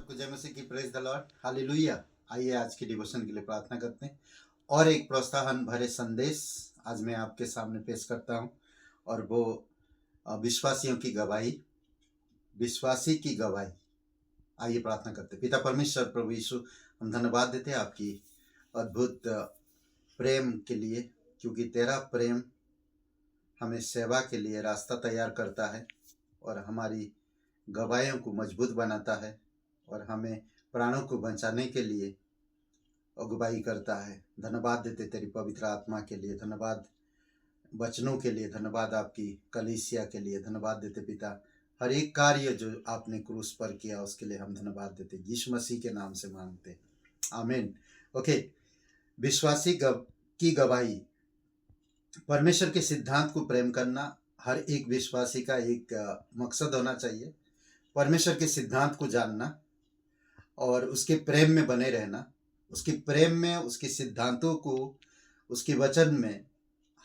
सबको जय मसीह की। Praise the Lord, hallelujah. आइए आज की डिवोशन के लिए प्रार्थना करते हैं और एक प्रोत्साहन भरे संदेश आज मैं आपके सामने पेश करता हूं। और वो विश्वासियों की गवाही, विश्वासी की गवाही। आइए प्रार्थना करते हैं। पिता परमेश्वर प्रभु यीशु, हम धन्यवाद देते हैं आपकी अद्भुत प्रेम के लिए, क्योंकि तेरा प्रेम हमें सेवा के लिए रास्ता तैयार करता है और हमारी गवाहियों को मजबूत बनाता है और हमें प्राणों को बचाने के लिए अगुवाई करता है। धन्यवाद देते तेरी पवित्र आत्मा के लिए, धन्यवाद वचनों के लिए, धन्यवाद आपकी कलीसिया के लिए, धन्यवाद देते पिता। हर एक कार्य जो आपने क्रूस पर किया उसके लिए हम धन्यवाद देते, यीशु मसीह के नाम से मांगते, आमीन। ओके, विश्वासी की गवाही। परमेश्वर के सिद्धांत को प्रेम करना हर एक विश्वासी का एक मकसद होना चाहिए। परमेश्वर के सिद्धांत को जानना और उसके प्रेम में बने रहना, उसके प्रेम में, उसके सिद्धांतों को, उसके वचन में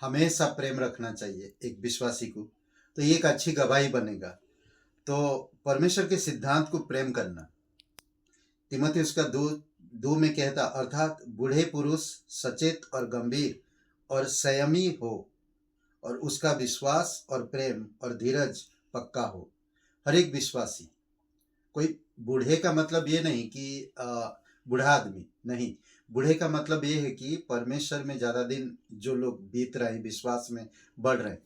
हमेशा प्रेम रखना चाहिए एक विश्वासी को, तो ये एक अच्छी गवाही बनेगा। तो परमेश्वर के सिद्धांत को प्रेम करना, तिमोथेयुस उसका 2 में कहता, अर्थात बूढ़े पुरुष सचेत और गंभीर और संयमी हो और उसका विश्वास और प्रेम और धीरज पक्का हो। हर एक विश्वासी, कोई बूढ़े का मतलब ये नहीं कि बूढ़ा आदमी नहीं, बूढ़े का मतलब ये है कि परमेश्वर में ज्यादा दिन जो लोग बीत रहे हैं, विश्वास में बढ़ रहे हैं,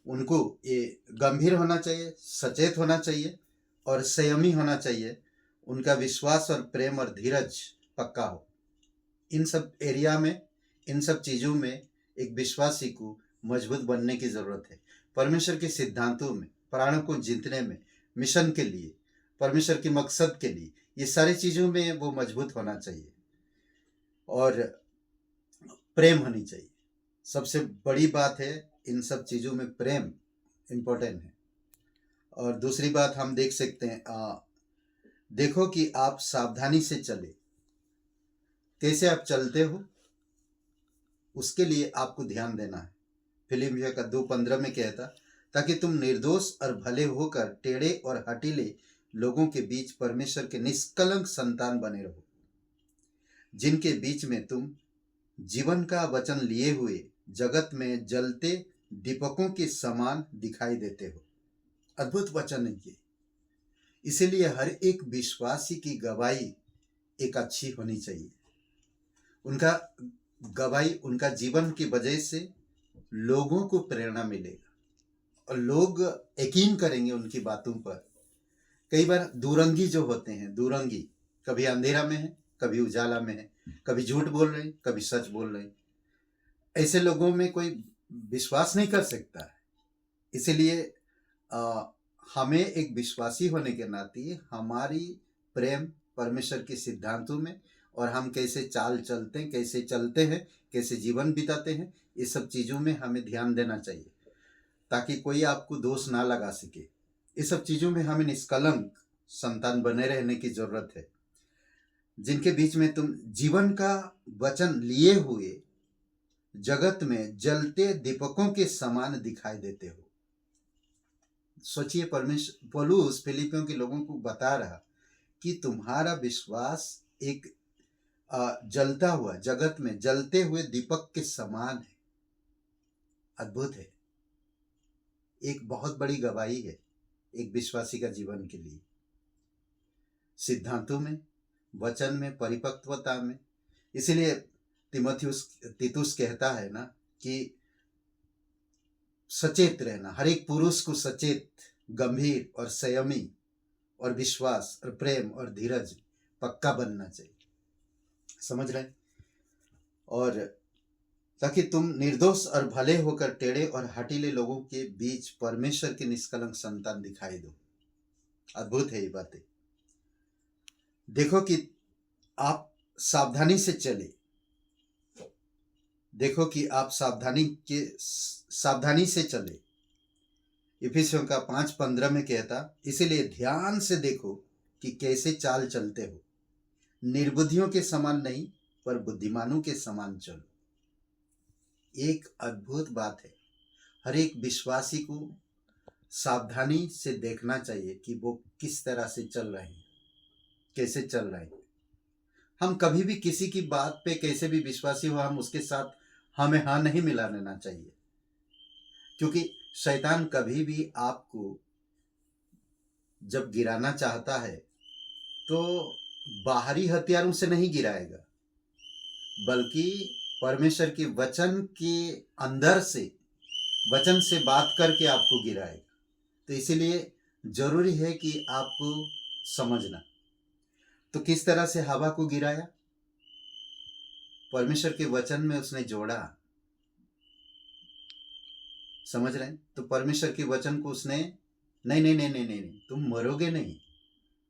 उनको ये गंभीर होना चाहिए, सचेत होना चाहिए और संयमी होना चाहिए। उनका विश्वास और प्रेम और धीरज पक्का हो। इन सब एरिया में, इन सब चीजों में एक विश्वासी को मजबूत बनने की जरूरत है। परमेश्वर के सिद्धांतों में, प्राणों को जीतने में, मिशन के लिए, परमेश्वर के मकसद के लिए, ये सारी चीजों में वो मजबूत होना चाहिए और प्रेम होनी चाहिए। सबसे बड़ी बात है, इन सब चीजों में प्रेम इंपॉर्टेंट है। और दूसरी बात हम देख सकते हैं, देखो कि आप सावधानी से चले। कैसे आप चलते हो उसके लिए आपको ध्यान देना है। फिलिपियों का 2:15 में कहता, ताकि तुम निर्दोष और भले होकर टेढ़े और हठीले लोगों के बीच परमेश्वर के निष्कलंक संतान बने रहो, जिनके बीच में तुम जीवन का वचन लिए हुए जगत में जलते दीपकों के समान दिखाई देते हो। अद्भुत वचन है ये। इसीलिए हर एक विश्वासी की गवाही एक अच्छी होनी चाहिए। उनका गवाही, उनका जीवन की वजह से लोगों को प्रेरणा मिलेगा और लोग यकीन करेंगे उनकी बातों पर। कई बार दूरंगी जो होते हैं, दूरंगी कभी अंधेरा में है, कभी उजाला में है, कभी झूठ बोल रहे हैं, कभी सच बोल रहे हैं। ऐसे लोगों में कोई विश्वास नहीं कर सकता है। इसलिए हमें एक विश्वासी होने के नाते हमारी प्रेम परमेश्वर के सिद्धांतों में और हम कैसे चाल चलते हैं, कैसे चलते हैं, कैसे जीवन बिताते हैं, ये सब चीज़ों में हमें ध्यान देना चाहिए, ताकि कोई आपको दोष ना लगा सके। ये सब चीज़ों में हमें निष्कलंक संतान बने रहने की जरूरत है, जिनके बीच में तुम जीवन का वचन लिए हुए जगत में जलते दीपकों के समान दिखाई देते हो। सोचिए, परमेश्वर पौलुस फिलिपियों के लोगों को बता रहा कि तुम्हारा विश्वास एक जलता हुआ, जगत में जलते हुए दीपक के समान है। अद्भुत है। एक बहुत बड़ी गवाही है एक विश्वासी का जीवन के लिए, सिद्धांतों में, वचन में, परिपक्वता में। इसलिए तीतुस कहता है ना कि सचेत रहना, हर एक पुरुष को सचेत, गंभीर और संयमी और विश्वास और प्रेम और धीरज पक्का बनना चाहिए। समझ रहे? और ताकि तुम निर्दोष और भले होकर टेढ़े और हठीले लोगों के बीच परमेश्वर के निष्कलंक संतान दिखाई दो। अद्भुत है ये बातें। देखो कि आप सावधानी से चले, देखो कि आप सावधानी से चले। इफिसियों का 5:15 में कहता, इसीलिए ध्यान से देखो कि कैसे चाल चलते हो, निर्बुद्धियों के समान नहीं पर बुद्धिमानों के समान चलो। एक अद्भुत बात है। हर एक विश्वासी को सावधानी से देखना चाहिए कि वो किस तरह से चल रहे हैं। कैसे चल रहे हैं। हम कभी भी किसी की बात पे कैसे भी विश्वासी हो, हम उसके साथ हमें हाँ नहीं मिला लेना चाहिए, क्योंकि शैतान कभी भी आपको जब गिराना चाहता है तो बाहरी हथियारों से नहीं गिराएगा, बल्कि परमेश्वर के वचन के अंदर से, वचन से बात करके आपको गिराएगा। तो इसीलिए जरूरी है कि आपको समझना। तो किस तरह से हवा को गिराया? परमेश्वर के वचन में उसने जोड़ा। समझ रहे हैं? तो परमेश्वर के वचन को उसने नहीं नहीं नहीं नहीं नहीं, नहीं तुम मरोगे नहीं,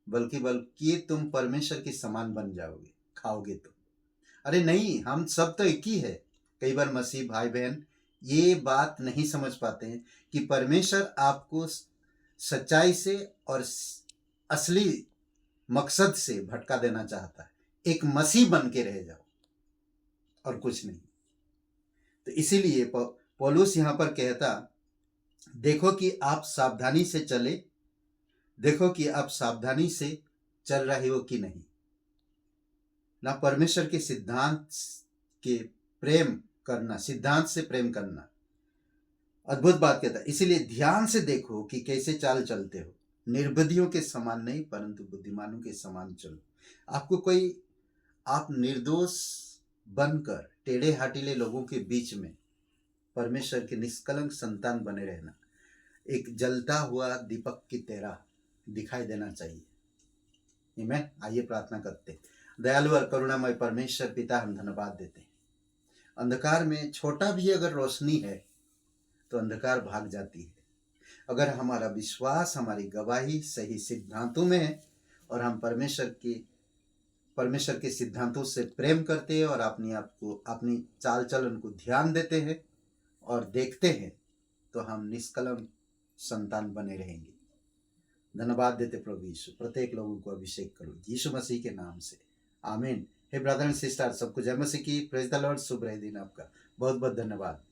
बल्कि बल्कि तुम परमेश्वर के समान बन जाओगे, खाओगे तो। अरे नहीं, हम सब तो एक ही है। कई बार मसीह भाई बहन ये बात नहीं समझ पाते हैं कि परमेश्वर आपको सच्चाई से और असली मकसद से भटका देना चाहता है। एक मसीह बन के रह जाओ और कुछ नहीं। तो इसीलिए पौलुस यहां पर कहता, देखो कि आप सावधानी से चले, देखो कि आप सावधानी से चल रहे हो कि नहीं। ना परमेश्वर के सिद्धांत के प्रेम करना, सिद्धांत से प्रेम करना, अद्भुत बात कहता है। इसीलिए ध्यान से देखो कि कैसे चाल चलते हो, निर्बुद्धियों के समान नहीं परंतु बुद्धिमानों के समान चलो। आपको कोई, आप निर्दोष बनकर टेढ़े हाटीले लोगों के बीच में परमेश्वर के निष्कलंक संतान बने रहना, एक जलता हुआ दीपक की तरह दिखाई देना चाहिए। आमीन। आइए प्रार्थना करते हैं। दयालु और करुणामय परमेश्वर पिता, हम धन्यवाद देते हैं। अंधकार में छोटा भी अगर रोशनी है तो अंधकार भाग जाती है। अगर हमारा विश्वास, हमारी गवाही सही सिद्धांतों में है और हम परमेश्वर के सिद्धांतों से प्रेम करते हैं और अपनी चाल चलन को ध्यान देते हैं और देखते हैं, तो हम निष्कलंक संतान बने रहेंगे। धन्यवाद देते प्रभु यीशु। प्रत्येक लोगों को अभिषेक करो यीशु मसीह के नाम से, आमीन। हे ब्रदर एंड सिस्टर, सबको जय मसीह की। Praise the Lord. शुभ रहे दिन आपका। बहुत बहुत धन्यवाद।